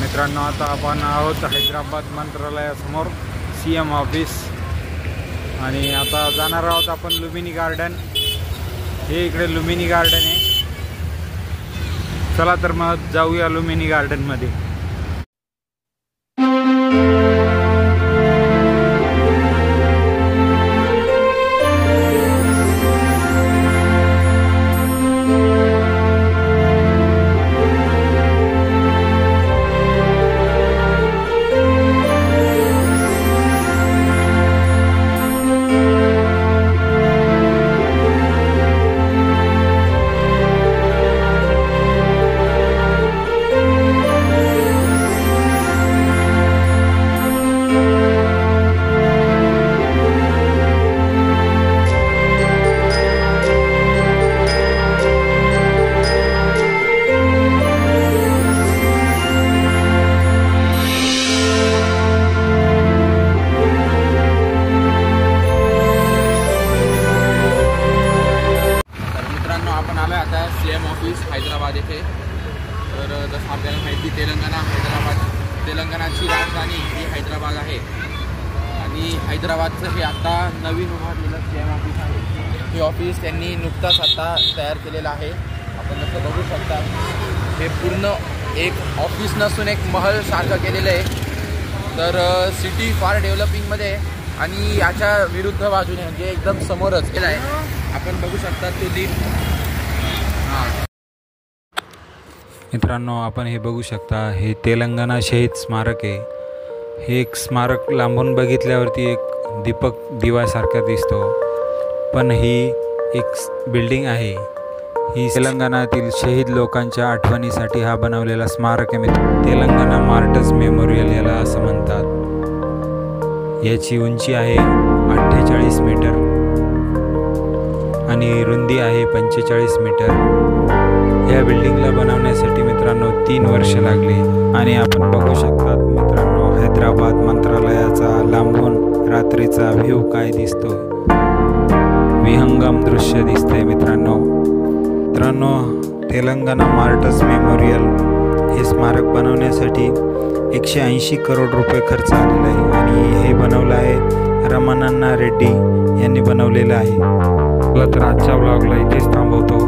मित्रांनो, आता आपण आहोत हैदराबाद मंत्रालयासमोर CM ऑफिस आणि आता जाणार आहोत आपण लुम्बिनी गार्डन। हे इकडे लुम्बिनी गार्डन आहे। चला तर मग जाऊया लुम्बिनी गार्डन मध्ये। CM ऑफिस हैदराबाद येथे। तर जसं आपल्याला माहिती, तेलंगणाची राजधानी ही हैदराबाद आहे आणि हैदराबादचं हे आता नवीन उभारलेलं CM ऑफिस आहे। हे ऑफिस त्यांनी नुकताच आता तयार केलेलं आहे। आपण जसं बघू शकता, हे पूर्ण एक ऑफिस नसून एक महल सारखं केलेलं आहे। तर सिटी फार डेव्हलपिंगमध्ये आणि याच्या विरुद्ध बाजूने म्हणजे एकदम समोरच केलं आहे। आपण बघू शकता तो लिफ्ट। मित्रांनो, आपण हे बघू शकता, हे तेलंगणा शहीद स्मारक आहे। हे एक स्मारक लांबून बघितल्यावरती एक दीपक दिवासारखा दिसतो, पण ही एक बिल्डिंग आहे। ही तेलंगणातील शहीद लोकांच्या आठवणीसाठी हा बनवलेला स्मारक आहे। तेलंगणा मार्टर्स मेमोरियल याला असं म्हणतात। याची उंची आहे 48 मीटर आणि रुंदी आहे 45 मीटर। या बिल्डिंगला बनवण्यासाठी मित्रांनो 3 वर्ष लागली आणि आपण बघू शकतात मित्रांनो, हैदराबाद मंत्रालयाचा लांबून रात्रीचा व्ह्यू काय दिसतो, विहंगम दृश्य दिसतंय मित्रांनो। तेलंगणा मार्टर्स मेमोरियल हे स्मारक बनवण्यासाठी 180 करोड रुपये खर्च आलेला आहे आणि हे बनवलं आहे रमणन्ना रेड्डी यांनी बनवलेलं आहे। चला तर आजच्या व्लॉगला इथेच थांबवतो।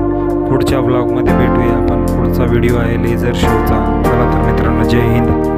पुढच्या व्लॉगमध्ये भेटूया आपण। पुढचा व्हिडिओ आहे लेझर शोचा। चला तर मित्रांनो, जय हिंद।